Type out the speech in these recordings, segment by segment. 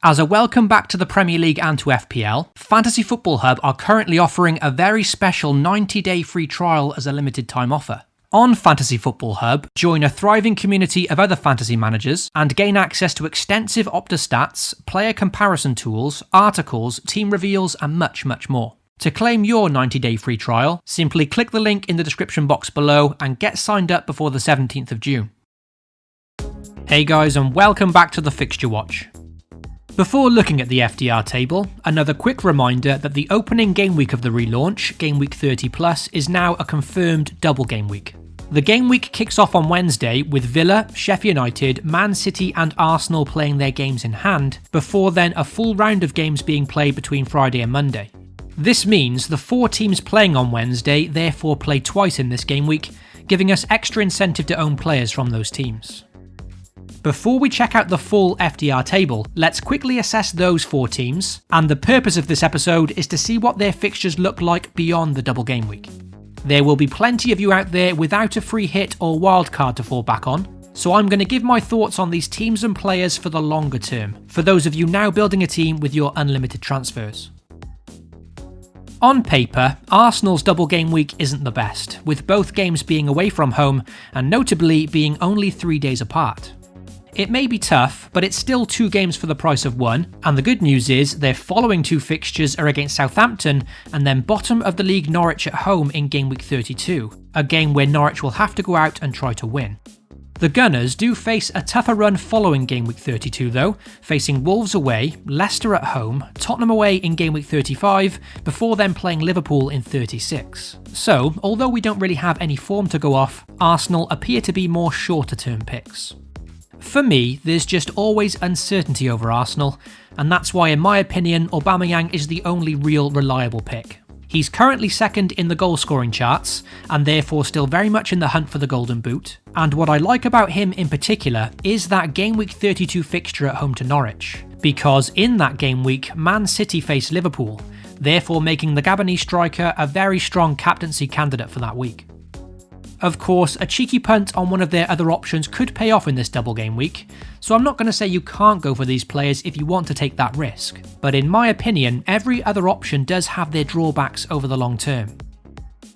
As a welcome back to the Premier League and to FPL, Fantasy Football Hub are currently offering a very special 90-day free trial as a limited time offer. On Fantasy Football Hub, join a thriving community of other fantasy managers and gain access to extensive Opta stats, player comparison tools, articles, team reveals and much more. To claim your 90-day free trial, simply click the link in the description box below and get signed up before the 17th of June. Hey guys, and welcome back to the Fixture Watch. Before looking at the FDR table, another quick reminder that the opening game week of the relaunch, Gameweek 30+, is now a confirmed double game week. The game week kicks off on Wednesday with Villa, Sheffield United, Man City and Arsenal playing their games in hand, before then a full round of games being played between Friday and Monday. This means the 4 teams playing on Wednesday therefore play twice in this game week, giving us extra incentive to own players from those teams. Before we check out the full FDR table, let's quickly assess those 4 teams, and the purpose of this episode is to see what their fixtures look like beyond the double game week. There will be plenty of you out there without a free hit or wildcard to fall back on, so I'm going to give my thoughts on these teams and players for the longer term, for those of you now building a team with your unlimited transfers. On paper, Arsenal's double game week isn't the best, with both games being away from home and notably being only 3 days apart. It may be tough, but it's still 2 games for the price of 1, and the good news is their following 2 fixtures are against Southampton and then bottom of the league Norwich at home in Gameweek 32, a game where Norwich will have to go out and try to win. The Gunners do face a tougher run following Gameweek 32 though, facing Wolves away, Leicester at home, Tottenham away in Gameweek 35, before then playing Liverpool in 36. So, although we don't really have any form to go off, Arsenal appear to be more shorter term picks. For me, there's just always uncertainty over Arsenal, and that's why in my opinion Aubameyang is the only real reliable pick. He's currently second in the goal scoring charts, and therefore still very much in the hunt for the Golden Boot, and what I like about him in particular is that Gameweek 32 fixture at home to Norwich, because in that game week Man City face Liverpool, therefore making the Gabonese striker a very strong captaincy candidate for that week. Of course, a cheeky punt on one of their other options could pay off in this double game week, so I'm not going to say you can't go for these players if you want to take that risk, but in my opinion, every other option does have their drawbacks over the long term.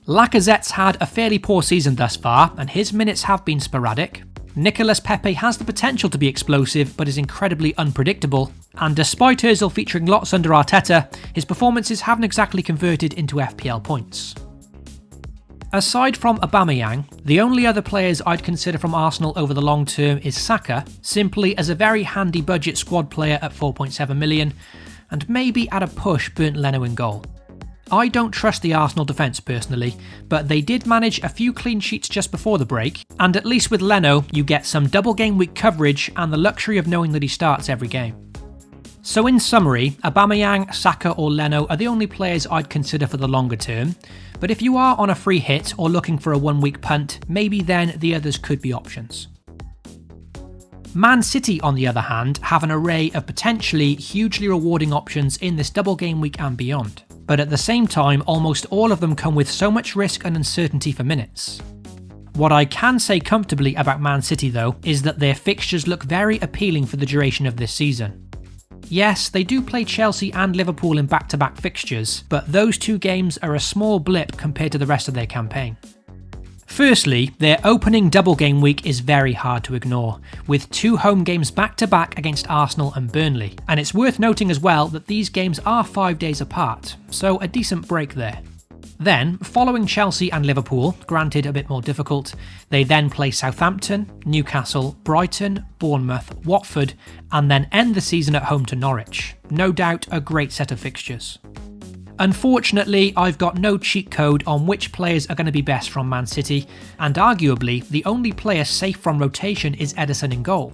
Lacazette's had a fairly poor season thus far, and his minutes have been sporadic. Nicolas Pepe has the potential to be explosive, but is incredibly unpredictable, and despite Ozil featuring lots under Arteta, his performances haven't exactly converted into FPL points. Aside from Aubameyang, the only other players I'd consider from Arsenal over the long term is Saka, simply as a very handy budget squad player at 4.7 million, and maybe at a push Bernd Leno in goal. I don't trust the Arsenal defence personally, but they did manage a few clean sheets just before the break, and at least with Leno you get some double game week coverage and the luxury of knowing that he starts every game. So in summary, Aubameyang, Saka or Leno are the only players I'd consider for the longer term, but if you are on a free hit or looking for a 1-week punt, maybe then the others could be options. Man City, on the other hand, have an array of potentially hugely rewarding options in this double game week and beyond, but at the same time almost all of them come with so much risk and uncertainty for minutes. What I can say comfortably about Man City though is that their fixtures look very appealing for the duration of this season. Yes, they do play Chelsea and Liverpool in back-to-back fixtures, but those 2 games are a small blip compared to the rest of their campaign. Firstly, their opening double game week is very hard to ignore, with 2 home games back-to-back against Arsenal and Burnley, and it's worth noting as well that these games are 5 days apart, so a decent break there. Then, following Chelsea and Liverpool, granted a bit more difficult, they then play Southampton, Newcastle, Brighton, Bournemouth, Watford, and then end the season at home to Norwich. No doubt a great set of fixtures. Unfortunately, I've got no cheat code on which players are going to be best from Man City, and arguably the only player safe from rotation is Ederson in goal.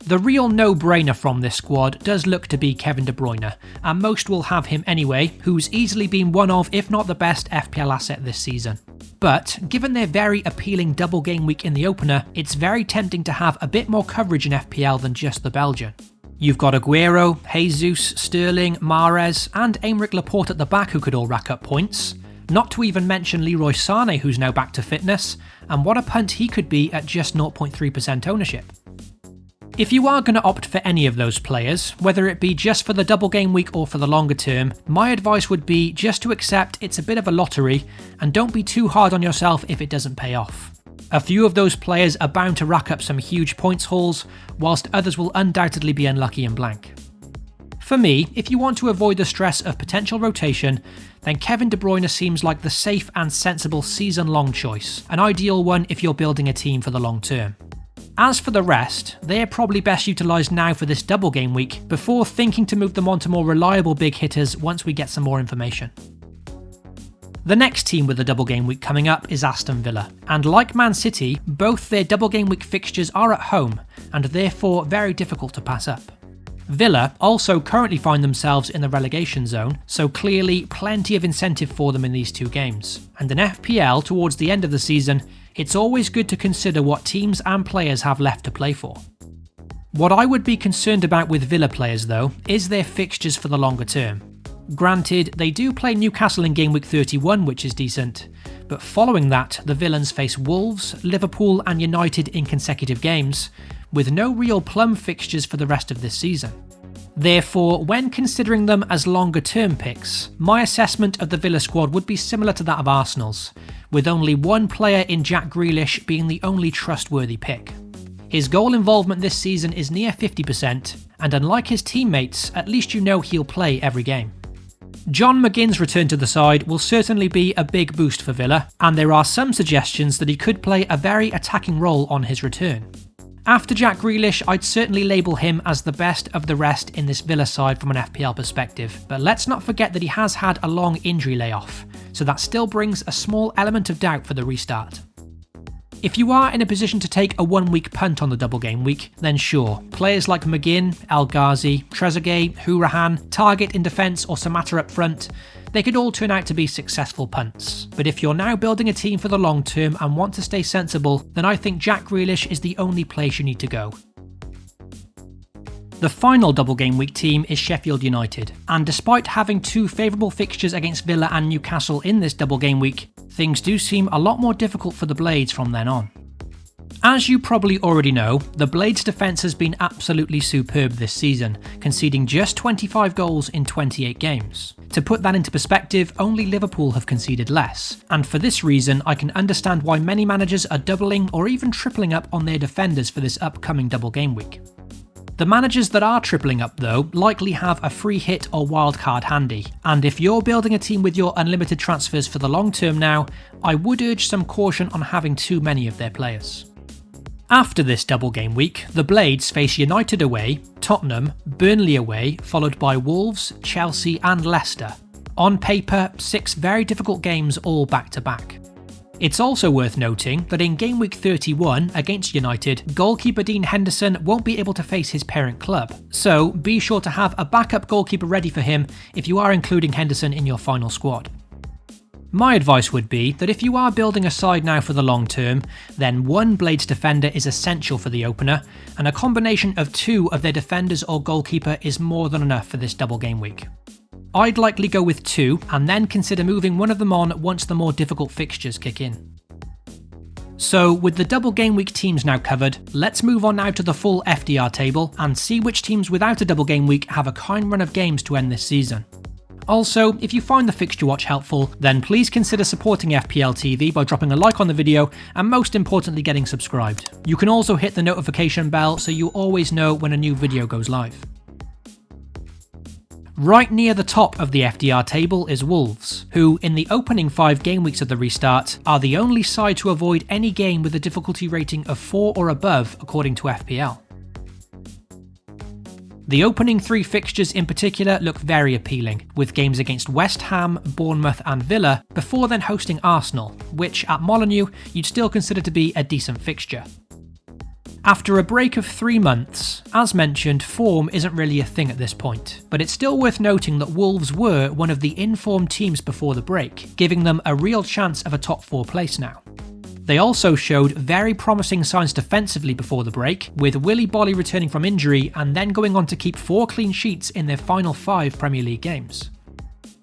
The real no-brainer from this squad does look to be Kevin De Bruyne, and most will have him anyway, who's easily been one of, if not the best FPL asset this season. But, given their very appealing double game week in the opener, it's very tempting to have a bit more coverage in FPL than just the Belgian. You've got Aguero, Jesus, Sterling, Mahrez, and Aymeric Laporte at the back who could all rack up points. Not to even mention Leroy Sané, who's now back to fitness, and what a punt he could be at just 0.3% ownership. If you are going to opt for any of those players, whether it be just for the double game week or for the longer term, my advice would be just to accept it's a bit of a lottery and don't be too hard on yourself if it doesn't pay off. A few of those players are bound to rack up some huge points hauls, whilst others will undoubtedly be unlucky and blank. For me, if you want to avoid the stress of potential rotation, then Kevin De Bruyne seems like the safe and sensible season-long choice, an ideal one if you're building a team for the long term. As for the rest, they are probably best utilised now for this double game week before thinking to move them on to more reliable big hitters once we get some more information. The next team with the double game week coming up is Aston Villa, and like Man City, both their double game week fixtures are at home and therefore very difficult to pass up. Villa also currently find themselves in the relegation zone, so clearly plenty of incentive for them in these two games. And in FPL towards the end of the season, it's always good to consider what teams and players have left to play for. What I would be concerned about with Villa players though, is their fixtures for the longer term. Granted, they do play Newcastle in Gameweek 31, which is decent, but following that, the Villains face Wolves, Liverpool and United in consecutive games, with no real plum fixtures for the rest of this season. Therefore, when considering them as longer term picks, my assessment of the Villa squad would be similar to that of Arsenal's, with only one player in Jack Grealish being the only trustworthy pick. His goal involvement this season is near 50%, and unlike his teammates, at least you know he'll play every game. John McGinn's return to the side will certainly be a big boost for Villa, and there are some suggestions that he could play a very attacking role on his return. After Jack Grealish, I'd certainly label him as the best of the rest in this Villa side from an FPL perspective, but let's not forget that he has had a long injury layoff, so that still brings a small element of doubt for the restart. If you are in a position to take a 1 week punt on the double game week, then sure, players like McGinn, El Ghazi, Trezeguet, Hourihane, Target in defence or Samatta up front, they could all turn out to be successful punts. But if you're now building a team for the long term and want to stay sensible, then I think Jack Grealish is the only place you need to go. The final double game week team is Sheffield United, and despite having two favourable fixtures against Villa and Newcastle in this double game week, things do seem a lot more difficult for the Blades from then on. As you probably already know, the Blades' defence has been absolutely superb this season, conceding just 25 goals in 28 games. To put that into perspective, only Liverpool have conceded less, and for this reason I can understand why many managers are doubling or even tripling up on their defenders for this upcoming double game week. The managers that are tripling up though likely have a free hit or wildcard handy, and if you're building a team with your unlimited transfers for the long term now, I would urge some caution on having too many of their players. After this double game week, the Blades face United away, Tottenham, Burnley away, followed by Wolves, Chelsea and Leicester. On paper, 6 very difficult games all back to back. It's also worth noting that in Game Week 31 against United, goalkeeper Dean Henderson won't be able to face his parent club, so be sure to have a backup goalkeeper ready for him if you are including Henderson in your final squad. My advice would be that if you are building a side now for the long term, then one Blades defender is essential for the opener, and a combination of 2 of their defenders or goalkeeper is more than enough for this double game week. I'd likely go with 2 and then consider moving one of them on once the more difficult fixtures kick in. So with the double game week teams now covered, let's move on now to the full FDR table and see which teams without a double game week have a kind run of games to end this season. Also, if you find the Fixture Watch helpful, then please consider supporting FPL TV by dropping a like on the video and most importantly getting subscribed. You can also hit the notification bell so you always know when a new video goes live. Right near the top of the FDR table is Wolves, who in the opening 5 game weeks of the restart are the only side to avoid any game with a difficulty rating of 4 or above according to FPL. The opening 3 fixtures in particular look very appealing, with games against West Ham, Bournemouth and Villa, before then hosting Arsenal, which at Molineux you'd still consider to be a decent fixture. After a break of 3 months, as mentioned, form isn't really a thing at this point, but it's still worth noting that Wolves were one of the informed teams before the break, giving them a real chance of a top 4 place now. They also showed very promising signs defensively before the break, with Willy Boly returning from injury and then going on to keep 4 clean sheets in their final 5 Premier League games.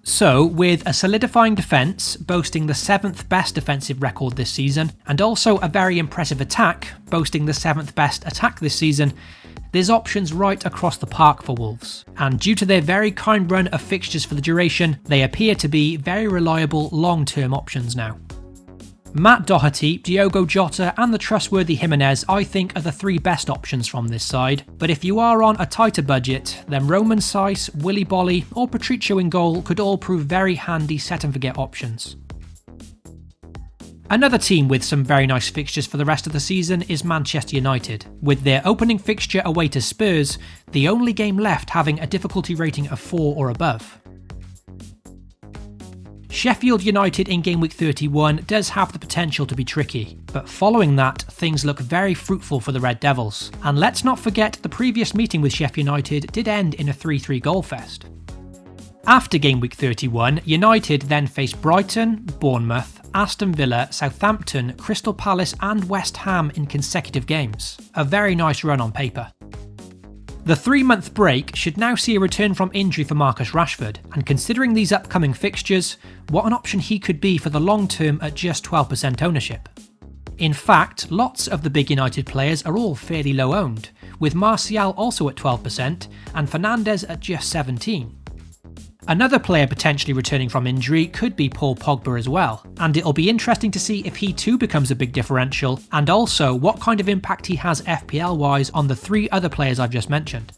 So, with a solidifying defence, boasting the 7th best defensive record this season, and also a very impressive attack, boasting the 7th best attack this season, there's options right across the park for Wolves. And due to their very kind run of fixtures for the duration, they appear to be very reliable long-term options now. Matt Doherty, Diogo Jota and the trustworthy Jimenez I think are the 3 best options from this side, but if you are on a tighter budget, then Roman Saiss, Willy Bolly or Patricio in goal could all prove very handy set and forget options. Another team with some very nice fixtures for the rest of the season is Manchester United, with their opening fixture away to Spurs, the only game left having a difficulty rating of 4 or above. Sheffield United in Gameweek 31 does have the potential to be tricky, but following that, things look very fruitful for the Red Devils. And let's not forget the previous meeting with Sheffield United did end in a 3-3 goal fest. After Gameweek 31, United then face Brighton, Bournemouth, Aston Villa, Southampton, Crystal Palace and West Ham in consecutive games. A very nice run on paper. The 3-month break should now see a return from injury for Marcus Rashford, and considering these upcoming fixtures, what an option he could be for the long term at just 12% ownership. In fact, lots of the big United players are all fairly low owned, with Martial also at 12% and Fernandes at just 17%. Another player potentially returning from injury could be Paul Pogba as well, and it'll be interesting to see if he too becomes a big differential, and also what kind of impact he has FPL-wise on the 3 other players I've just mentioned.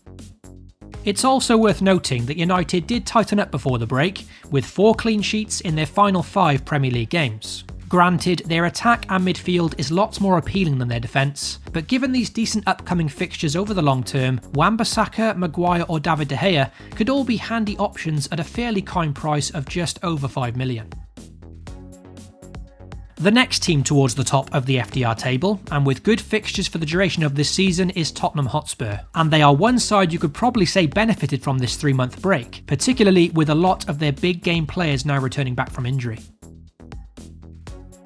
It's also worth noting that United did tighten up before the break, with 4 clean sheets in their final 5 Premier League games. Granted, their attack and midfield is lots more appealing than their defence, but given these decent upcoming fixtures over the long term, Wan-Bissaka, Maguire or David De Gea could all be handy options at a fairly kind price of just over 5 million. The next team towards the top of the FDR table, and with good fixtures for the duration of this season, is Tottenham Hotspur, and they are one side you could probably say benefited from this 3-month break, particularly with a lot of their big game players now returning back from injury.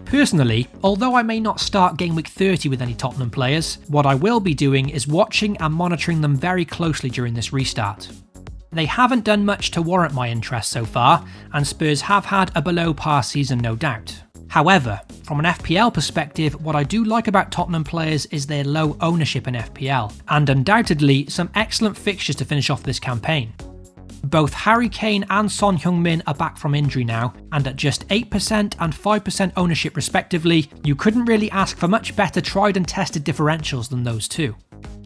Personally, although I may not start Gameweek 30 with any Tottenham players, what I will be doing is watching and monitoring them very closely during this restart. They haven't done much to warrant my interest so far, and Spurs have had a below par season no doubt. However, from an FPL perspective, what I do like about Tottenham players is their low ownership in FPL, and undoubtedly some excellent fixtures to finish off this campaign. Both Harry Kane and Son Heung-min are back from injury now, and at just 8% and 5% ownership respectively, you couldn't really ask for much better tried and tested differentials than those two.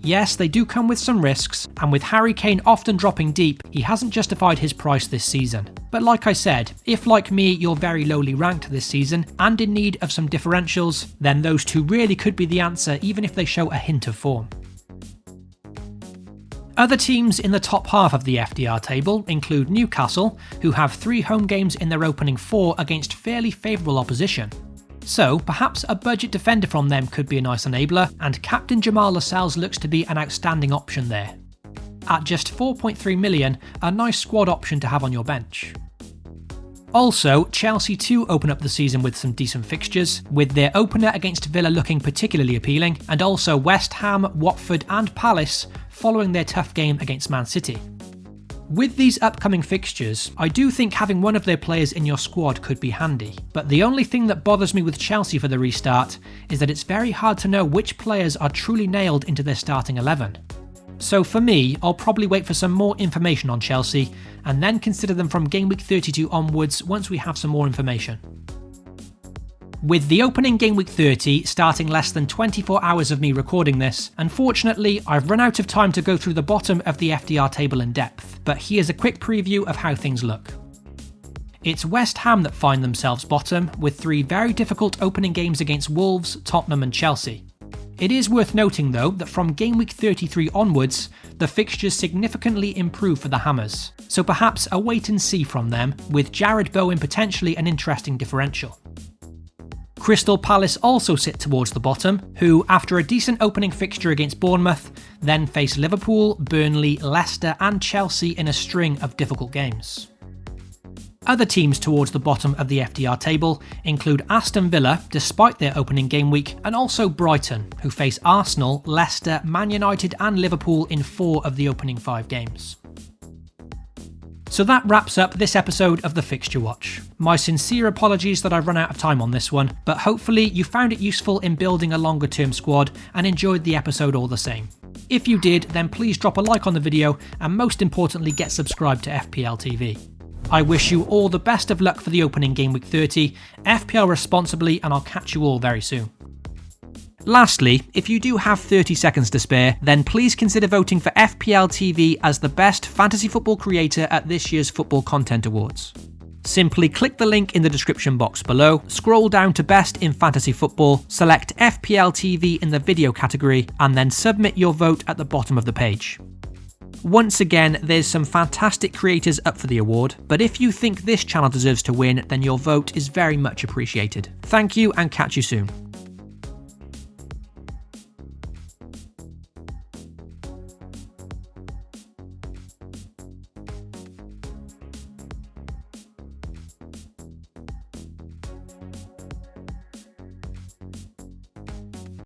Yes, they do come with some risks, and with Harry Kane often dropping deep, he hasn't justified his price this season. But like I said, if like me you're very lowly ranked this season and in need of some differentials, then those two really could be the answer even if they show a hint of form. Other teams in the top half of the FDR table include Newcastle, who have 3 home games in their opening 4 against fairly favourable opposition. So perhaps a budget defender from them could be a nice enabler, and Captain Jamal Lascelles looks to be an outstanding option there. At just 4.3 million, a nice squad option to have on your bench. Also, Chelsea too open up the season with some decent fixtures, with their opener against Villa looking particularly appealing, and also West Ham, Watford and Palace following their tough game against Man City. With these upcoming fixtures, I do think having one of their players in your squad could be handy, but the only thing that bothers me with Chelsea for the restart is that it's very hard to know which players are truly nailed into their starting 11. So for me, I'll probably wait for some more information on Chelsea, and then consider them from Gameweek 32 onwards once we have some more information. With the opening Gameweek 30 starting less than 24 hours of me recording this, unfortunately I've run out of time to go through the bottom of the FDR table in depth, but here's a quick preview of how things look. It's West Ham that find themselves bottom, with 3 very difficult opening games against Wolves, Tottenham and Chelsea. It is worth noting though that from Gameweek 33 onwards, the fixtures significantly improve for the Hammers, so perhaps a wait and see from them, with Jared Bowen potentially an interesting differential. Crystal Palace also sit towards the bottom, who, after a decent opening fixture against Bournemouth, then face Liverpool, Burnley, Leicester and Chelsea in a string of difficult games. Other teams towards the bottom of the FDR table include Aston Villa, despite their opening game week, and also Brighton, who face Arsenal, Leicester, Man United and Liverpool in 4 of the opening 5 games. So that wraps up this episode of the Fixture Watch. My sincere apologies that I've run out of time on this one, but hopefully you found it useful in building a longer term squad and enjoyed the episode all the same. If you did, then please drop a like on the video and most importantly get subscribed to FPL TV. I wish you all the best of luck for the opening Game Week 30, FPL responsibly, and I'll catch you all very soon. Lastly, if you do have 30 seconds to spare, then please consider voting for FPL TV as the best fantasy football creator at this year's Football Content Awards. Simply click the link in the description box below, scroll down to Best in Fantasy Football, select FPL TV in the video category, and then submit your vote at the bottom of the page. Once again, there's some fantastic creators up for the award, but if you think this channel deserves to win, then your vote is very much appreciated. Thank you and catch you soon.